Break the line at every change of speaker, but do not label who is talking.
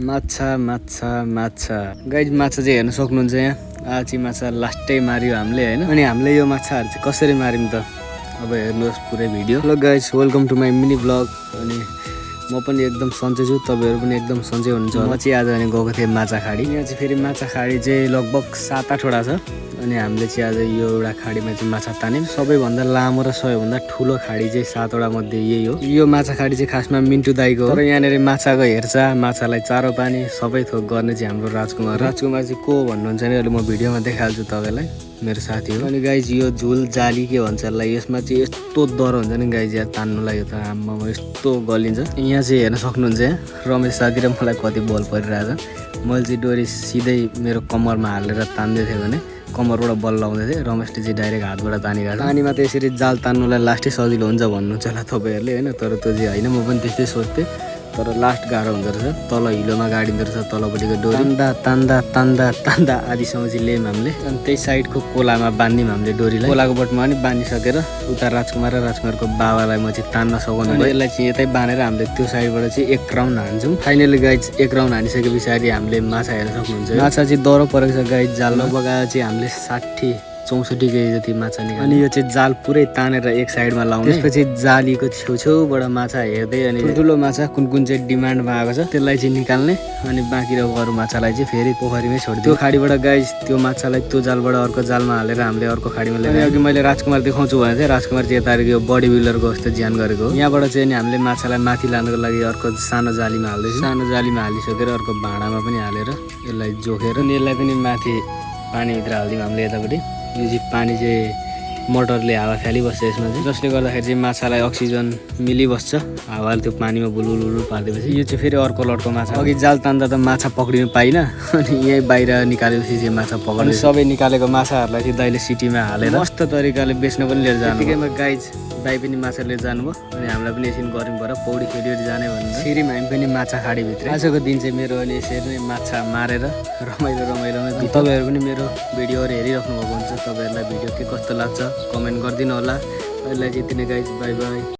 माछा माछा माछा गाइज माछा चाहिँ हेर्न सक्नुहुन्छ यहाँ। आज चाहिँ माछा लास्टै मार्यो हामीले होइन। अनि हामीले यो माछाहरू चाहिँ कसरी मार्यौँ त अब हेर्नुहोस् पुरै video. Hello guys, welcome to my mini blog. अनि म पनि एकदम सन्चै छु, तपाईँहरू पनि एकदम सन्चै हुनुहुन्छ। म चाहिँ आज अनि गएको थिएँ माछा खाडी। यहाँ चाहिँ फेरि माछा खाडी चाहिँ लगभग 7-8वटा छ। अनि हामीले चाहिँ आज यो एउटा खाडीमा चाहिँ माछा तान्यौँ। सबैभन्दा लामो र सबैभन्दा ठुलो खाडी चाहिँ 7वटा मध्ये यही हो। यो माछा खाडी चाहिँ खासमा मिन्टु दाइको हो। तर यहाँनिर माछाको हेरचाह, माछालाई चारो पानी सबै थोक गर्ने चाहिँ हाम्रो राजकुमार चाहिँ को भन्नुहुन्छ नि अहिले म भिडियोमा देखाइहाल्छु तपाईँलाई, मेरो साथी हो। अनि गाइज यो झुल जाली के भन्छ यसलाई, यसमा चाहिँ यस्तो डर हुन्छ नि गाइज यार तान्नुलाई। यो त आम्मामा यस्तो गलिन्छ। यहाँ चाहिँ हेर्न सक्नुहुन्छ यहाँ रमेश साथी र मलाई कति बल परिरहेछ। मैले चाहिँ डोरी सिधै मेरो कम्मरमा हालेर तान्दै थिएँ भने कम्मरबाट बल लाउँदै थिएँ, रमेशले चाहिँ डाइरेक्ट हातबाट तानिरहेको छ। पानीमा त यसरी जाल तान्नुलाई लास्टै सजिलो हुन्छ भन्नुहुन्छ होला तपाईँहरूले होइन, तर त्यो चाहिँ होइन। म पनि त्यस्तै सोच्थेँ, तर लास्ट गाह्रो हुँदो रहेछ। तल हिलोमा गाडिँदो रहेछ, तलपट्टिको डोरी तान्दा तान्दा तान्दा तान्दा आधीसम्म चाहिँ ल्यायौँ हामीले। अनि त्यही साइडको कोलामा बाँध्यौँ हामीले डोरीलाई। कोलाको बटमा पनि बाँधिसकेर उता राजकुमार र राजकुमारको बाबालाई म चाहिँ तान्न सघाउनु भयो। यसलाई चाहिँ यतै बाँधेर हामीले त्यो साइडबाट चाहिँ एक राउन्ड हान्छौँ। फाइनली गाइज एक राउन्ड हानिसके पछाडि हामीले माछा हेर्न सक्नुहुन्छ। माछा चाहिँ दह्रो परेको छ गाइज। जाल लगभग चाहिँ हामीले 60-64 केजी जति माछा निकाल्यो। अनि यो चाहिँ जाल पुरै तानेर एक साइडमा लाउने। त्यसपछि जालीको छेउछेउबाट माछा हेर्दै अनि ठुलो माछा कुन कुन चाहिँ डिमान्डमा आएको छ त्यसलाई चाहिँ निकाल्ने। अनि बाँकी र अरू माछालाई चाहिँ फेरि पोखरीमै छोडिदियो। त्यो खाडीबाट गाइज त्यो माछालाई त्यो जालबाट अर्को जालमा हालेर हामीले अर्को खाडीमा ल्याएर अघि मैले राजकुमार देखाउँछु भनेको थिएँ। राजकुमार चाहिँ यता यो बडी बिल्डरको जस्तो ज्यान गरेको हो। यहाँबाट चाहिँ अनि हामीले माछालाई माथि लानको लागि अर्को सानो जालीमा हाल्दैछौँ। सानो जालीमा हालिसकेर अर्को भाँडामा पनि हालेर यसलाई जोखेर अनि यसलाई पनि माथि पानीभित्र हालिदिउँ हामीले यतापट्टि। यो चाहिँ पानी चाहिँ मोटरले हावा फालिबस्छ यसमा चाहिँ, जसले गर्दाखेरि चाहिँ माछालाई अक्सिजन मिलिबस्छ हावाले त्यो पानीमा बुलबुल पारिदिएपछि। यो चाहिँ फेरि अर्को लटको माछा। अघि जाल तान्दा त माछा पक्रिनु पाइनँ, अनि यहीँ बाहिर निकालेपछि चाहिँ माछा पक्रिनु। सबै निकालेको माछाहरूलाई चाहिँ दाइले सिटीमा हालेर मस्त तरिकाले बेच्न पनि लिएर जानु। त्यतिकैमा गाइज दाइ पनि माछा लिएर जानुभयो। अनि हामीलाई पनि एकछिन गऱ्यौँ भएर पौडी खेलिवरी जाने भनेर सिरीमा हामी पनि माछा खाडीभित्र। आजको दिन चाहिँ मेरो अनि यसरी नै माछा मारेर रमाइलोमा तपाईँहरू पनि मेरो भिडियोहरू हेरिराख्नु भएको हुन्छ। तपाईँहरूलाई भिडियो के कस्तो लाग्छ कमेन्ट गरिदिनु होला। अहिले चाहिँ यति नै गाइज, बाई बाई।